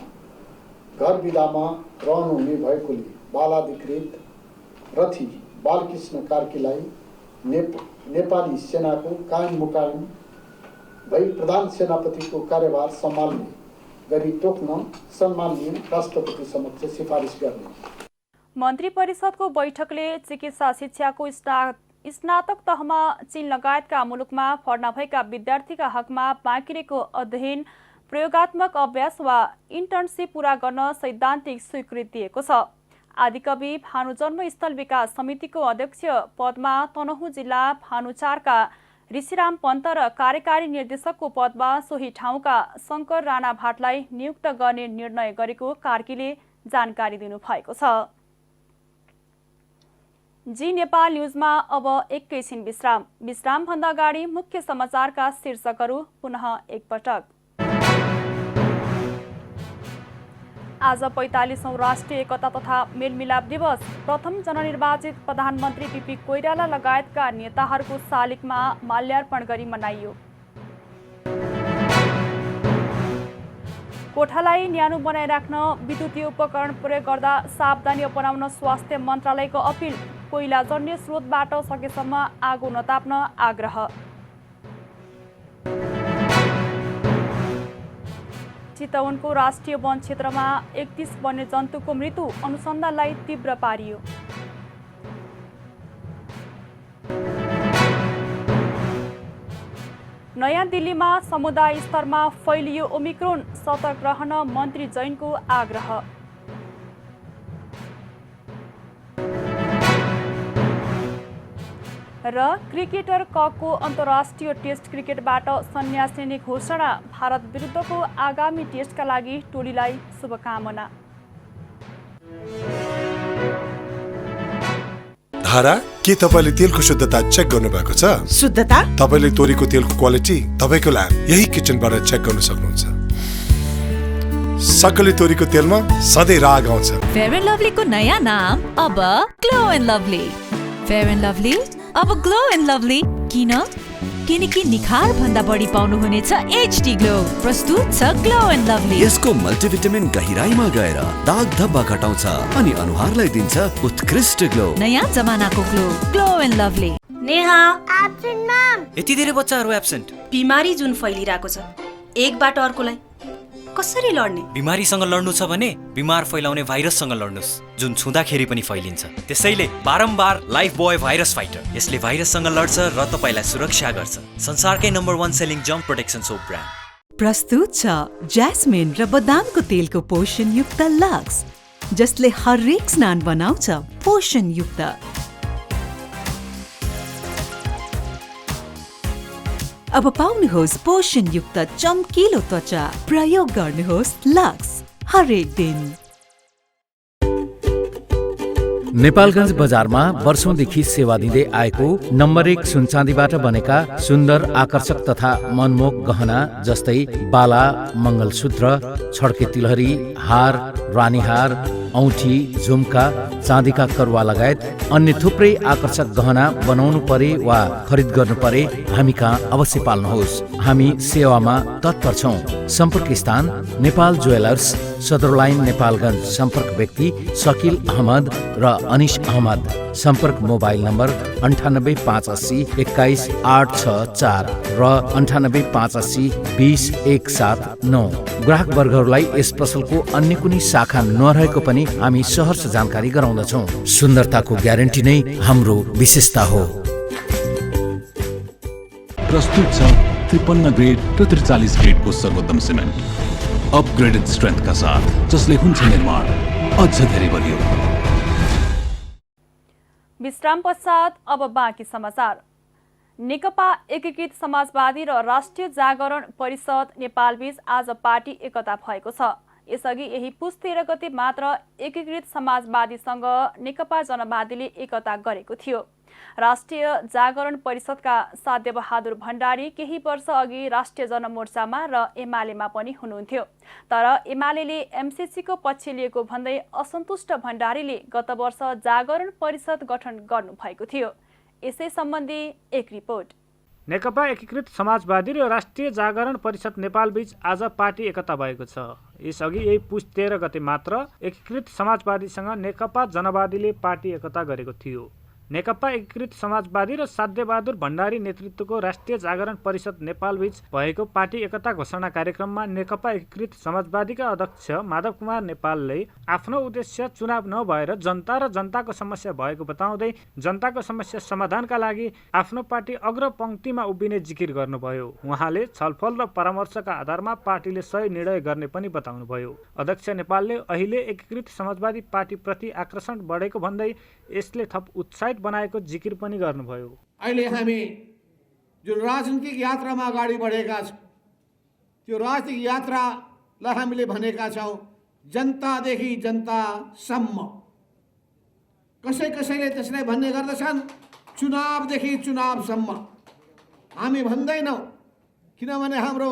घर विदामा रहनुहुने भएकोले बालाधिकृत रथी बालकृष्ण कार्कीलाई नेपाली सेनाको कायम मुकायम भई प्रधान सेनापतिको कार्यभार सम्हाल्ने गरी तोक्न सम्माननीय राष्ट्रपति समक्ष सिफारिस गर्ने। मन्त्री परिषदको बैठकले चिकित्सा शिक्षाको स्नातक तहमा चीन लगायतका मुलुकमा भर्ना भएका विद्यार्थीका हकमा बाँकी रहेको अध्ययन, प्रयोगात्मक अभ्यास वा इन्टर्नसिप पूरा गर्न सैद्धान्तिक स्वीकृति दिएको छ। आदिकवि भानु जन्मस्थल विकास समितिको अध्यक्ष पदमा तनहुँ जिल्ला भानुचारका ऋषिराम पन्त र कार्यकारी निर्देशकको पदमा सोही ठाउँका शङ्कर राणा भाटलाई नियुक्त गर्ने निर्णय गरेको कार्कीले जानकारी दिनुभएको छ। जी नेपाल न्युजमा अब एकैछिन विश्राम। विश्रामभन्दा अगाडि मुख्य समाचारका शीर्षकहरू पुनः एकपटक। आज 45औं राष्ट्रिय एकता तथा मेलमिलाप दिवस। प्रथम जननिर्वाचित प्रधानमन्त्री पीपी कोइराला लगायतका नेताहरूको शालिगमा माल्यार्पण गरी मनाइयो। कोठालाई न्यानो बनाइराख्न विद्युतीय उपकरण प्रयोग गर्दा सावधानी अपनाउन स्वास्थ्य मन्त्रालयको अपिल। कोइलाजन्य स्रोतबाट सकेसम्म आगो नताप्न आग्रह। चितवनको राष्ट्रिय वन क्षेत्रमा 31 वन्यजन्तुको मृत्यु, अनुसन्धानलाई तीव्र पारियो। नयाँ दिल्लीमा समुदाय स्तरमा फैलियो ओमिक्रोन, सतर्क रहन मन्त्री जैनको आग्रह। र क्रिकेटर ककको अन्तर्राष्ट्रिय टेस्ट क्रिकेटबाट सन्यास लिने घोषणा। भारत विरुद्धको आगामी टेस्टका लागि टोलीलाई शुभकामना। धारा, के तपाईले तेलको शुद्धता चेक गर्नुभएको छ? शुद्धता? तपाईले तोरीको तेलको क्वालिटी तपाईको ल्याब यही किचनबाट चेक गर्न सक्नुहुन्छ। सकले तोरीको तेलमा सधैँ राग आउँछ। फेयर एन्ड लभलीको नयाँ नाम अब glow and lovely. Fair and lovely अब ग्लो एन्ड लभली किनकि निखार भन्दा बढी पाउनुहुनेछ एचडी ग्लो। प्रस्तुत छ ग्लो एन्ड लभली। यसको मल्टिभिटामिन गहिराईमा गएर दाग धब्बा घटाउँछ अनि अनुहारलाई दिन्छ उत्कृष्ट ग्लो। नयाँ जमानाको glow and lovely. Neha absent ma'am. यति धेरै बच्चाहरू एब्सेन्ट। बिमारी जुन फैलिरहेको छ एकबाट अर्कोलाई कसरी लड्ने? बिमारीसँग लड्नु छ भने बिमार फैलाउने भाइरससँग लड्नुस्, जुन छुँदाखेरि पनि फैलिन्छ। त्यसैले बारम्बार लाइफ बोय भाइरस फाइटर। यसले भाइरससँग लड्छ र तपाईलाई सुरक्षा गर्छ। संसारकै नम्बर 1 सेलिङ जम्प प्रोटेक्सन सोप ब्रान्ड। प्रस्तुत छ ज्यास्मिन र बदामको तेलको पोषणयुक्त लक्स, जसले हरेक स्नान बनाउँछ पोषणयुक्त। अब पाउनुहोस् पोषणयुक्त चम्किलो त्वचा। प्रयोग गर्नुहोस् लक्स हरेक दिन। नेपालगञ्ज बजारमा वर्षौंदेखि सेवा दिँदै आएको नम्बर 1 सुनचाँदीबाट बनेका सुन्दर, आकर्षक तथा मनमोहक गहना जस्तै बाला, मङ्गलसूत्र, छड्के तिलहरी, हार, रानीहार, औँठी, झुम्का, चाँदीका करुवा लगायत अन्य थुप्रै आकर्षक गहना बनाउनु परे वा खरिद गर्नु परे हामी कहाँ अवश्य पाल्नुहोस्। हामी सेवामा तत्पर छौं। सम्पर्क स्थान नेपाल ज्वेलर्स, सदर लाइन, नेपालगञ्ज। सम्पर्क व्यक्ति शकील अहमद र अनिश अहमद। सम्पर्क मोबाइल नम्बर 9858 21 864 र 9858 20 179। ग्राहक वर्गहरूलाई यस पसलको अन्य कुनै शाखा नरहेको पनि हामी सहर्ष जानकारी गराउँदछौँ। सुन्दरताको ग्यारेन्टी नै हाम्रो विशेषता हो। प्रस्तुत छ 53 ग्रेड र 43 ग्रेडको सर्वोत्तम सिमेन्ट अपग्रेडेड स्ट्रेन्थका साथ, जसले हुन्छ निर्माण अझ धेरै बलियो। विश्राम पश्चात अब बाँकी समाचार। नेकपा एकीकृत समाजवादी र राष्ट्रिय जागरण परिषद नेपालबीच आज पार्टी एकता भएको छ। यसअघि यही पुस 13 गते मात्र एकीकृत समाजवादीसँग नेकपा जनवादीले एकता गरेको थियो। राष्ट्रिय जागरण परिषदका साध्य बहादुर भण्डारी केही वर्ष अघि राष्ट्रिय जनमोर्चामा र एमालेमा पनि हुनुहुन्थ्यो। तर एमालेले एमसीसीको पक्ष लिएको भन्दै असन्तुष्ट भण्डारीले गत वर्ष जागरण परिषद गठन गर्नुभएको थियो। यसै सम्बन्धी एक रिपोर्ट। नेकपा एकीकृत समाजवादी र राष्ट्रिय जागरण परिषद नेपालबीच आज पार्टी एकता भएको छ। यसअघि यही पुस 13 गते मात्र एकीकृत समाजवादीसँग नेकपा जनवादीले पार्टी एकता गरेको थियो। नेकपा एकीकृत समाजवादी र साध्यबहादुर भण्डारी नेतृत्वको राष्ट्रिय जागरण परिषद नेपालबीच भएको पार्टी एकता घोषणा कार्यक्रममा नेकपा एकीकृत समाजवादीका अध्यक्ष माधव कुमार नेपालले आफ्नो उद्देश्य चुनाव नभएर जनता र जनताको समस्या भएको बताउँदै जनताको समस्या समाधानका लागि आफ्नो पार्टी अग्रपङ्क्तिमा उभिने जिकिर गर्नुभयो। उहाँले छलफल र परामर्शका आधारमा पार्टीले सही निर्णय गर्ने पनि बताउनुभयो। अध्यक्ष नेपालले अहिले एकीकृत समाजवादी पार्टीप्रति आकर्षण बढेको भन्दै यसले थप उत्साहित बनाएको जिकिर पनि गर्नुभयो। अहिले हामी जुन राजनीतिक यात्रामा अगाडि बढेका छौँ, त्यो राजनीतिक यात्रालाई हामीले भनेका छौँ जनतादेखि जनतासम्म। कसैले त्यसलाई भन्ने गर्दछन् चुनावदेखि चुनावसम्म। हामी भन्दैनौँ, किनभने हाम्रो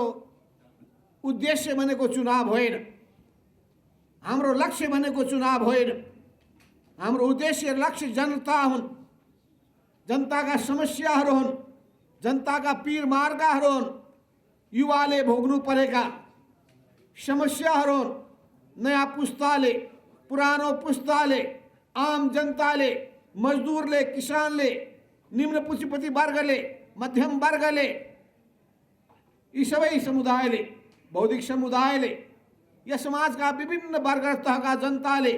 उद्देश्य भनेको चुनाव होइन, हाम्रो लक्ष्य भनेको चुनाव होइन। हाम्रो उद्देश्य लक्ष्य जनता हुन्, जनताका समस्याहरू हुन्, जनताका पीर मार्गाहरू हुन्, युवाले भोग्नु परेका समस्याहरू हुन्। नयाँ पुस्ताले, पुरानो पुस्ताले, आम जनताले, मजदुरले, किसानले, निम्न पुँजीपति वर्गले, मध्यम वर्गले, यी सबै समुदायले, बौद्धिक समुदायले, यस समाजका विभिन्न वर्ग तहका जनताले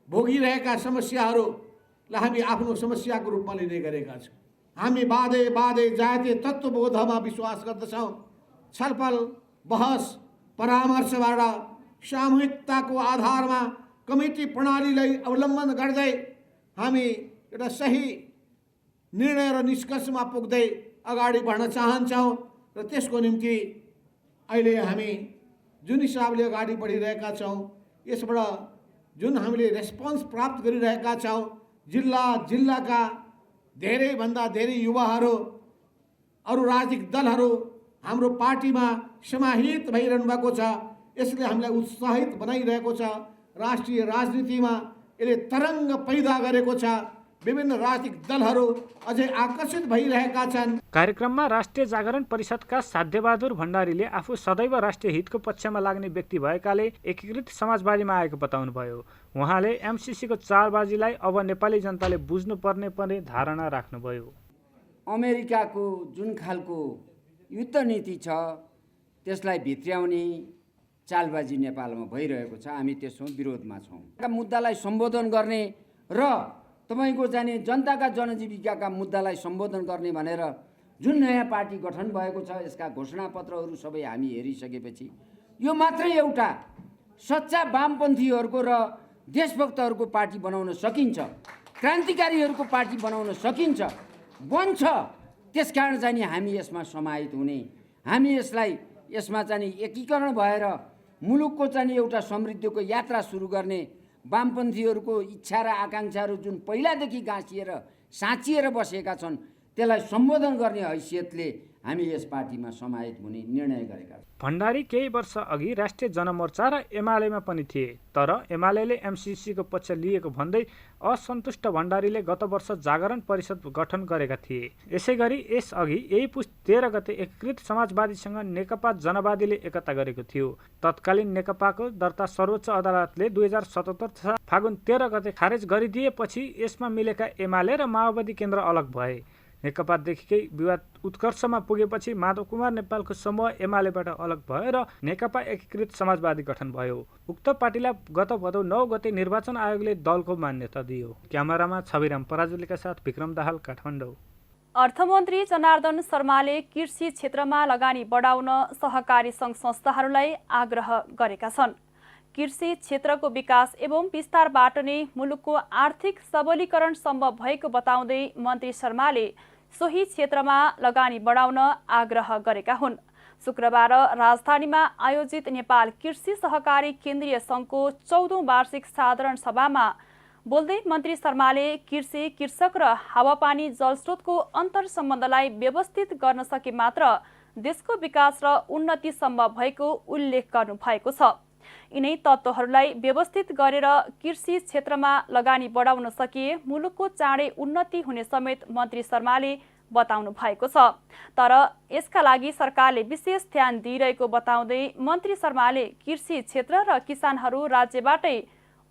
भोगिरहेका समस्याहरूलाई हामी आफ्नो समस्याको रूपमा लिने गरेका छौँ। हामी बाधे जातीय तत्त्वबोधमा विश्वास गर्दछौँ। छलफल, बहस, परामर्शबाट सामूहिकताको आधारमा कमिटी प्रणालीलाई अवलम्बन गर्दै हामी एउटा सही निर्णय र निष्कर्षमा पुग्दै अगाडि बढ्न चाहन्छौँ। र त्यसको निम्ति अहिले हामी जुन हिसाबले अगाडि बढिरहेका छौँ, यसबाट जुन हामीले रेस्पोन्स प्राप्त गरिरहेका छौँ, जिल्लाका धेरैभन्दा धेरै युवाहरू, अरू राजनीतिक दलहरू हाम्रो पार्टीमा समाहित भइरहनु भएको छ। यसले हामीलाई उत्साहित बनाइरहेको छ। राष्ट्रिय राजनीतिमा यसले तरङ्ग पैदा गरेको छ। विभिन्न राजनीतिक दलहरू अझै आकर्षित भइरहेका छन्। कार्यक्रममा राष्ट्रिय जागरण परिषदका साध्यबहादुर भण्डारीले आफू सदैव राष्ट्रिय हितको पक्षमा लाग्ने व्यक्ति भएकाले एकीकृत समाजवादीमा आएको बताउनुभयो। उहाँले एमसीसीको चालबाजीलाई अब नेपाली जनताले बुझ्नुपर्ने पनि धारणा राख्नुभयो। अमेरिकाको जुन खालको युद्ध नीति छ, त्यसलाई भित्र्याउने चालबाजी नेपालमा भइरहेको छ। हामी त्यसमा विरोधमा छौँ। मुद्दालाई सम्बोधन गर्ने र तपाईँको जाने जनताका जनजीविकाका मुद्दालाई सम्बोधन गर्ने भनेर जुन नयाँ पार्टी गठन भएको छ, यसका घोषणापत्रहरू सबै हामी हेरिसकेपछि यो मात्रै एउटा सच्चा वामपन्थीहरूको र देशभक्तहरूको पार्टी बनाउन सकिन्छ, क्रान्तिकारीहरूको पार्टी बनाउन सकिन्छ, बन्छ। त्यसकारण चाहिँ हामी यसमा समाहित हुने, हामी यसमा चाहिँ एकीकरण भएर मुलुकको चाहिँ एउटा समृद्धिको यात्रा सुरु गर्ने वामपन्थीहरूको इच्छा र आकाङ्क्षाहरू जुन पहिलादेखि गाँसिएर साँचिएर बसेका छन् त्यसलाई सम्बोधन गर्ने हैसियतले हामी यस पार्टीमा समाहित हुने निर्णय गरेका छौँ। भण्डारी केही वर्ष अघि राष्ट्रिय जनमोर्चा र एमालेमा पनि थिए, तर एमाले एमसिसीको पक्ष लिएको भन्दै असन्तुष्ट भण्डारीले गत वर्ष जागरण परिषद गठन गरेका थिए। यसैगरी यसअघि यही पुस 13 गते एकीकृत समाजवादीसँग नेकपा जनवादीले एकता गरेको थियो। तत्कालीन नेकपाको दर्ता सर्वोच्च अदालतले 2077 फागुन 13 गते खारेज गरिदिएपछि यसमा मिलेका एमाले र माओवादी केन्द्र अलग भए। नेकपादेखिकै विवाद उत्कर्षमा पुगेपछि माधव कुमार नेपालको समूह एमालेबाट अलग भएर नेकपा एकीकृत समाजवादी गठन भयो। उक्त पार्टीलाई गत भदौ 9 गते निर्वाचन आयोगले दलको मान्यता दियो। क्यामेरामा छविराम पराजुलीका साथ विक्रम दाहाल, काठमाडौँ। अर्थमन्त्री जनार्दन शर्माले कृषि क्षेत्रमा लगानी बढाउन सहकारी सङ्घ संस्थाहरूलाई आग्रह गरेका छन्। कृषि क्षेत्रको विकास एवं विस्तारबाट नै मुलुकको आर्थिक सबलीकरण सम्भव भएको बताउँदै मन्त्री शर्माले सोही क्षेत्रमा लगानी बढाउन आग्रह गरेका हुन्। शुक्रबार राजधानीमा आयोजित नेपाल कृषि सहकारी केन्द्रीय सङ्घको 14औं वार्षिक साधारण सभामा बोल्दै मन्त्री शर्माले कृषि, कृषक र हावापानी जलस्रोतको अन्तर सम्बन्धलाई व्यवस्थित गर्न सके मात्र देशको विकास र उन्नति सम्भव भएको उल्लेख गर्नु भएको छ। यिनै तत्त्वहरूलाई व्यवस्थित गरेर कृषि क्षेत्रमा लगानी बढाउन सकिए मुलुकको चाँडै उन्नति हुने समेत मन्त्री शर्माले बताउनु भएको छ। तर यसका लागि सरकारले विशेष ध्यान दिइरहेको बताउँदै मन्त्री शर्माले कृषि क्षेत्र र किसानहरू राज्यबाटै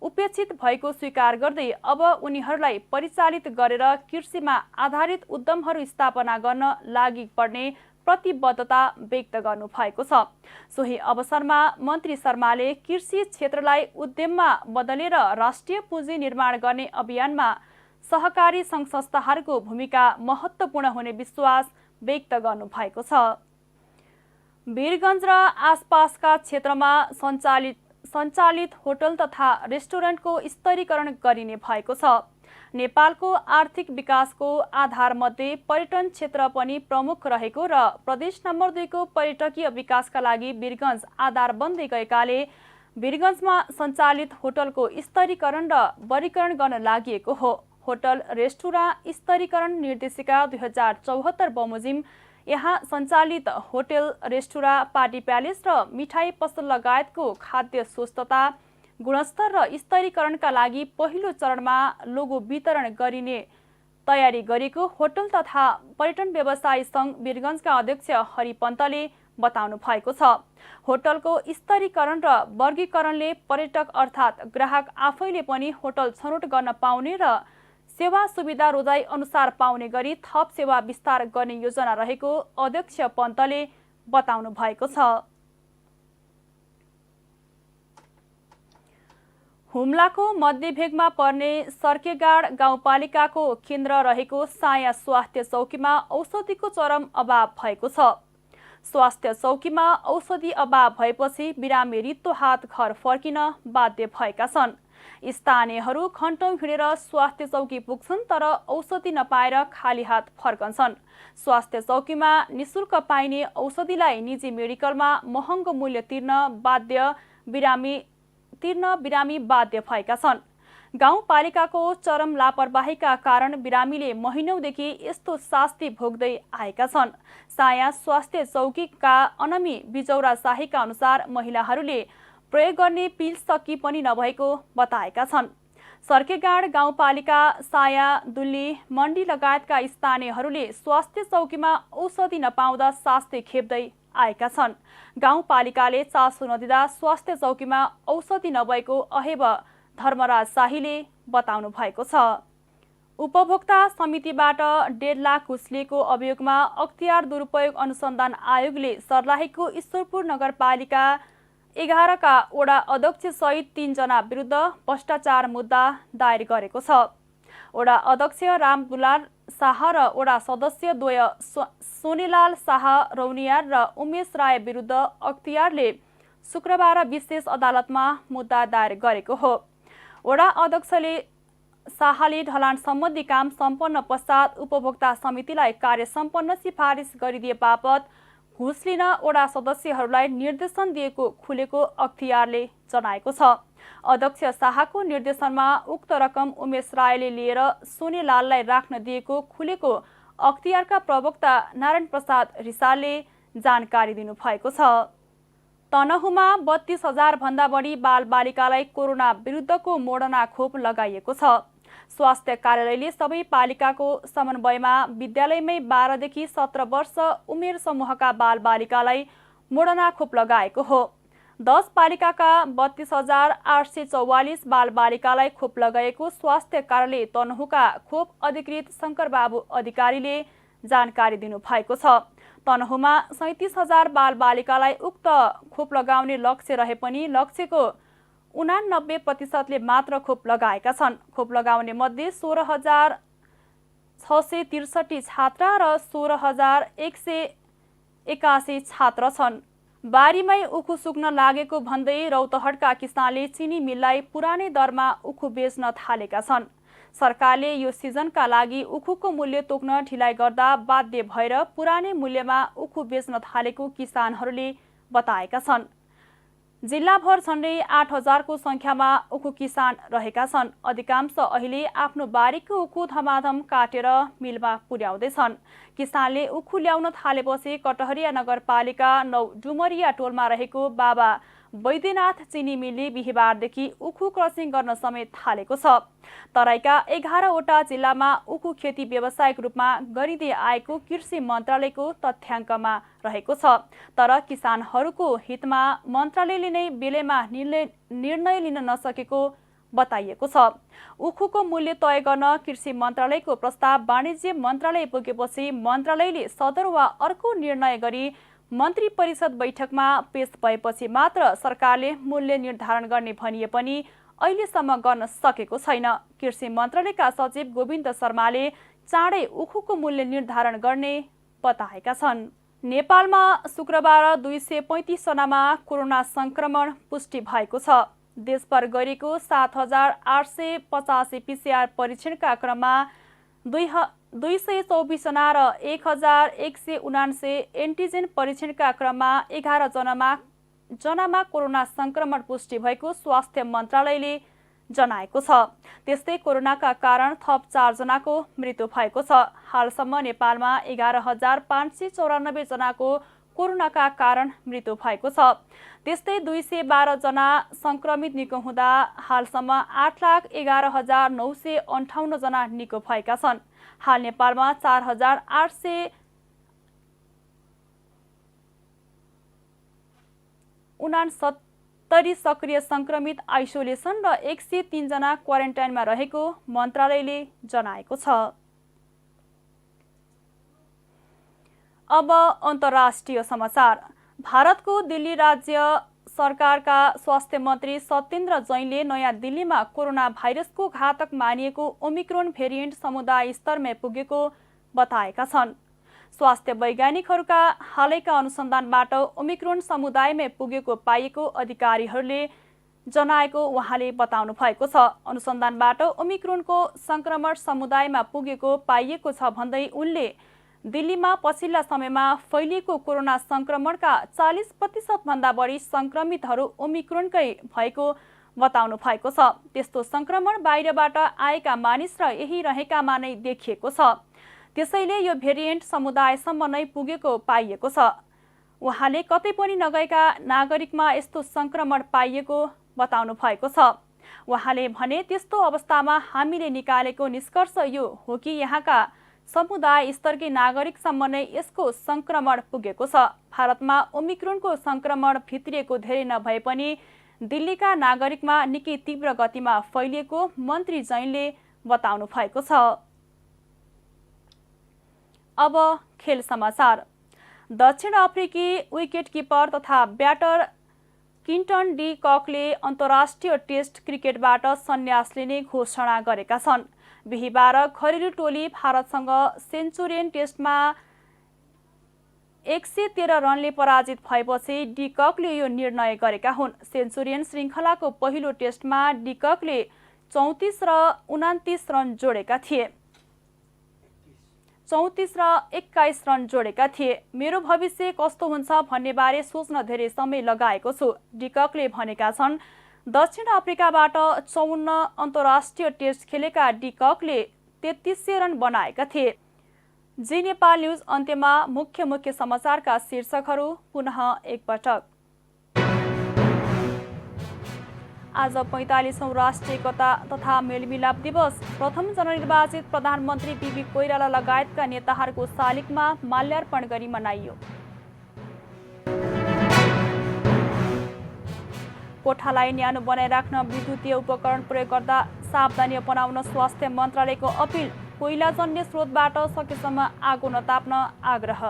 उपेक्षित भएको स्वीकार गर्दै अब उनीहरूलाई परिचालित गरेर कृषिमा आधारित उद्यमहरू स्थापना गर्न लागि पर्ने प्रतिबद्धता व्यक्त गर्नु भएको छ। सोही अवसरमा मन्त्री शर्माले कृषि क्षेत्रलाई उद्यममा बदलेर राष्ट्रिय पुँजी निर्माण गर्ने अभियानमा सहकारी सङ्घ संस्थाहरूको भूमिका महत्त्वपूर्ण हुने विश्वास व्यक्त गर्नु भएको छ। वीरगञ्ज र आसपासका क्षेत्रमा सञ्चालित होटल तथा रेस्टुरेन्टको स्तरीकरण गरिने भएको छ। नेपालको आर्थिक विकासको आधारमध्ये पर्यटन क्षेत्र पनि प्रमुख रहेको र प्रदेश नम्बर 2 को पर्यटकीय विकासका लागि वीरगञ्ज आधार बन्दै गएकाले वीरगञ्जमा सञ्चालित होटलको स्तरीकरण र वर्गीकरण गर्न लागि हो। होटल रेस्टुरेन्ट स्तरीकरण निर्देशिका 2074 बमोजिम यहाँ सञ्चालित होटल, रेस्टुरेन्ट, पार्टी प्यालेस र मिठाई पसल लगायतको खाद्य स्वस्थता, गुणस्तर र स्तरीकरणका लागि पहिलो चरणमा लोगो वितरण गरिने तयारी गरेको होटल तथा पर्यटन व्यवसायी सङ्घ वीरगञ्जका अध्यक्ष हरि पन्तले बताउनु भएको छ। होटलको स्तरीकरण र वर्गीकरणले पर्यटक अर्थात् ग्राहक आफैले पनि होटल छनौट गर्न पाउने र सेवा सुविधा रोजाइ अनुसार पाउने गरी थप सेवा विस्तार गर्ने योजना रहेको अध्यक्ष पन्तले बताउनु भएको छ। हुम्लाको मध्यभेगमा पर्ने सर्केगाड गाउँपालिकाको केन्द्र रहेको साया स्वास्थ्य चौकीमा औषधिको चरम अभाव भएको छ। स्वास्थ्य चौकीमा औषधि अभाव भएपछि बिरामी रित्तो हात घर फर्किन बाध्य भएका छन्। स्थानीयहरू घण्टौं हिँडेर स्वास्थ्य चौकी पुग्छन् तर औषधि नपाएर खाली हात फर्कन्छन्। स्वास्थ्य चौकीमा निशुल्क पाइने औषधिलाई निजी मेडिकलमा महँगो मूल्य तिर्न बिरामी बाध्य भएका छन्। गाउँपालिकाको चरम लापरवाहीका कारण बिरामीले महिनौदेखि यस्तो शास्ति भोग्दै आएका छन्। साया स्वास्थ्य चौकीका अनमी बिजौरा शाहीका अनुसार महिलाहरूले प्रयोग गर्ने पिल सकी पनि नभएको बताएका छन्। सर्केगाड गाउँपालिका, साया, दुल्ली, मण्डी लगायतका स्थानीयहरूले स्वास्थ्य चौकीमा औषधि नपाउँदा शास्ति खेप्दै आएका छन्। गाउँपालिकाले चासो नदिँदा स्वास्थ्य चौकीमा औषधि नभएको अहेब धर्मराज शाहीले बताउनु भएको छ। उपभोक्ता समितिबाट 1.5 लाख घुस लिएको अभियोगमा अख्तियार दुरुपयोग अनुसन्धान आयोगले सर्लाहीको ईश्वरपुर नगरपालिका 11 का वडा अध्यक्ष सहित 3 जना विरुद्ध भ्रष्टाचार मुद्दा दायर गरेको छ। वडा अध्यक्ष रामदुलाल शाह र वडा सदस्य द्वय सोनीलाल शाह रौनियार र उमेश राय विरुद्ध अख्तियारले शुक्रबार विशेष अदालतमा मुद्दा दायर गरेको हो। वडा अध्यक्षले शाहले ढलान सम्बन्धी काम सम्पन्न पश्चात उपभोक्ता समितिलाई कार्य सम्पन्न सिफारिस गरिदिए बापत घुस लिन वडा सदस्यहरूलाई निर्देशन दिएको खुलेको अख्तियारले जनाएको छ। अध्यक्ष शाहको निर्देशनमा उक्त रकम उमेश रायले लिएर सोनीलाललाई राख्न दिएको खुलेको अख्तियारका प्रवक्ता नारायण प्रसाद रिसालले जानकारी दिनुभएको छ। तनहुमा 32,000 भन्दा बढी बालबालिकालाई कोरोना विरुद्धको मोडर्ना खोप लगाइएको छ। स्वास्थ्य कार्यालयले सबै पालिकाको समन्वयमा विद्यालयमै 12 देखि 17 वर्ष उमेर समूहका बालबालिकालाई मोडर्ना खोप लगाएको हो। 10 पालिकाका 32,844 बालबालिकालाई खोप लगाएको स्वास्थ्य कार्यालय तनहुका खोप अधिकृत शङ्करबाबु अधिकारीले जानकारी दिनुभएको छ। तनहुमा 37,000 बालबालिकालाई उक्त खोप लगाउने लक्ष्य रहे पनि लक्ष्यको 89% मात्र खोप लगाएका छन्। खोप लगाउने मध्ये 16,663 छात्रा र 16,181 छात्र छन्। बारीमै उखु सुक्न लागेको भन्दै रौतहटका किसानले चिनी मिललाई पुरानै दरमा उखु बेच्न थालेका छन्। सरकारले यो सिजनका लागि उखुको मूल्य तोक्न ढिलाइ गर्दा बाध्य भएर पुरानै मूल्यमा उखु बेच्न थालेको किसानहरूले बताएका छन्। जिल्लाभर झन्डै 8,000 को संख्यामा उखु किसान रहेका छन्। अधिकांश अहिले आफ्नो बारीको उखु धमाधम काटेर मिलमा पुर्याउँदैछन्। किसानले उखु ल्याउन थालेपछि कटहरिया नगरपालिका 9 डुमरिया टोलमा रहेको बाबा वैद्यनाथ चिनी मिलले बिहिबारदेखि उखु क्रसिङ गर्न समेत थालेको छ। तराईका 11 वटा जिल्लामा उखु खेती व्यावसायिक रूपमा गरिँदै आएको कृषि मन्त्रालयको तथ्याङ्कमा रहेको छ। तर किसानहरूको हितमा मन्त्रालयले नै बेलैमा निर्णय लिन नसकेको बताइएको छ। उखुको मूल्य तय गर्न कृषि मन्त्रालयको प्रस्ताव वाणिज्य मन्त्रालय पुगेपछि मन्त्रालयले सदर वा अर्को निर्णय गरी मन्त्री परिषद बैठकमा पेश भएपछि मात्र सरकारले मूल्य निर्धारण गर्ने भनिए पनि अहिलेसम्म गर्न सकेको छैन। कृषि मन्त्रालयका सचिव गोविन्द शर्माले चाँडै उखुको मूल्य निर्धारण गर्ने बताएका छन्। नेपालमा शुक्रबार 235 जनामा कोरोना संक्रमण पुष्टि भएको छ। देशभर गरेको 7,885 PCR परीक्षणका क्रममा 224 जना र 1,179 एन्टिजेन परीक्षणका क्रममा 11 जनामा कोरोना संक्रमण पुष्टि भएको स्वास्थ्य मन्त्रालयले जनाएको छ। त्यस्तै कोरोनाका कारण थप 4 जनाको मृत्यु भएको छ। हालसम्म नेपालमा 11,594 जनाको कोरोनाका कारण मृत्यु भएको छ। त्यस्तै 212 जना संक्रमित निको हुँदा हालसम्म 8,11,958 जना निको भएका छन्। हाल नेपालमा 4,869 सक्रिय संक्रमित आइसोलेसन र 103 जना क्वारेन्टाइनमा रहेको मन्त्रालयले जनाएको छ। अब अन्तर्राष्ट्रिय समाचार। भारतको दिल्ली राज्य सरकारका स्वास्थ्य मन्त्री सत्येन्द्र जैनले नयाँ दिल्लीमा कोरोना भाइरसको घातक मानिएको ओमिक्रोन भेरिएन्ट समुदाय स्तरमै पुगेको बताएका छन्। स्वास्थ्य वैज्ञानिकहरूका हालैका अनुसन्धानबाट ओमिक्रोन समुदायमै पुगेको पाइएको अधिकारीहरूले जनाएको उहाँले बताउनु भएको छ। अनुसन्धानबाट ओमिक्रोनको संक्रमण समुदायमा पुगेको पाइएको छ भन्दै उनले दिल्लीमा पछिल्ला समयमा फैलिएको कोरोना संक्रमणका 40% भन्दा बढी संक्रमितहरू ओमिक्रोनकै भएको बताउनु भएको छ। त्यस्तो संक्रमण बाहिरबाट आएका मानिस र यही रहेकामा नै देखिएको छ। त्यसैले यो भेरिएन्ट समुदायसम्म नै पुगेको पाइएको छ। उहाँले कतै पनि नगएका नागरिकमा यस्तो संक्रमण पाइएको बताउनु भएको छ। उहाँले भने त्यस्तो अवस्थामा हामीले निकालेको निष्कर्ष यो हो कि यहाँका समुदाय स्तरकै नागरिकसम्म नै यसको संक्रमण पुगेको छ। भारतमा ओमिक्रोनको संक्रमण भित्रिएको धेरै नभए पनि दिल्लीका नागरिकमा निकै तीव्र गतिमा फैलिएको मन्त्री जैनले बताउनु भएको छ। अब खेल समाचार। दक्षिण अफ्रिकी विकेटकिपर तथा ब्याटर किन्टन डी ककले अन्तर्राष्ट्रिय टेस्ट क्रिकेटबाट सन्यास लिने घोषणा गरेका छन्। बिहिबार घरेलु टोली भारतसँग सेन्चुरियन टेस्टमा 113 रनले पराजित भएपछि डी ककले यो निर्णय गरेका हुन्। सेन्चुरियन श्रृङ्खलाको पहिलो टेस्टमा डी ककले 34 र 29 रन जोडेका थिए। 34 र 21 रन जोडेका थिए। मेरो भविष्य कस्तो हुन्छ भन्ने बारे सोच्न धेरै समय लगाएको छु, डी ककले भनेका छन्। दक्षिण अफ्रिकाबाट 54 अन्तर्राष्ट्रिय टेस्ट खेलेका डी ककले 3300 रन बनाएका थिए। जी नेपाल न्युज अन्त्यमा मुख्य समाचारका शीर्षकहरू पुनः एकपटक। आज 45औं राष्ट्रिय एकता तथा मेलमिलाप दिवस। प्रथम जननिर्वाचित प्रधानमन्त्री बीबी कोइराला लगायतका नेताहरूको शालिगमा माल्यार्पण गरी मनाइयो। कोठालाई न्यानो बनाइराख्न विद्युतीय उपकरण प्रयोग गर्दा सावधानी अपनाउन स्वास्थ्य मन्त्रालयको अपिल। कोइलाजन्य स्रोतबाट सकेसम्म आगो नताप्न आग्रह।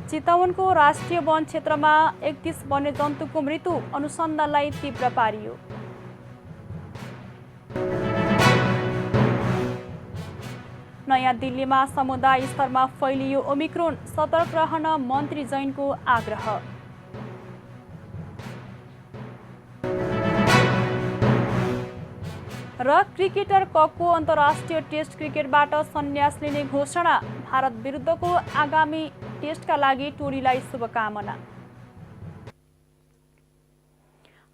चितवनको राष्ट्रिय वन क्षेत्रमा 31 वन्यजन्तुको मृत्यु, अनुसन्धानलाई तीव्र पारियो। नयाँ दिल्लीमा समुदाय स्तरमा फैलियो ओमिक्रोन, सतर्क रहन मन्त्री जैनको आग्रह। र क्रिकेटर ककको अन्तर्राष्ट्रिय टेस्ट क्रिकेटबाट सन्यास लिने घोषणा। भारत विरुद्धको आगामी टेस्टका लागि टोलीलाई शुभकामना।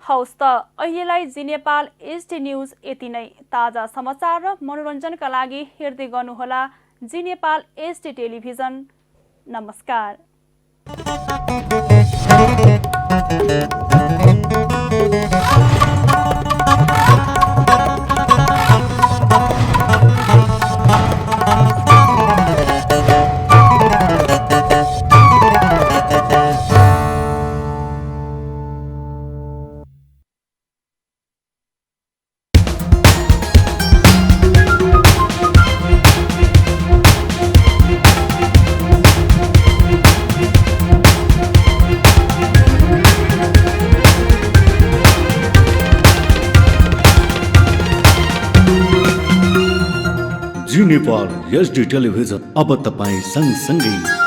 हौस् त अहिलेलाई जी नेपाल एचडी न्युज यति नै। ताजा समाचार र मनोरञ्जनका लागि हेर्दै गर्नुहोला जी नेपाल एचडी टेलिभिजन। नमस्कार। जी नेपाल एचडी टेलिभिजन अब तपाईं सँगसँगै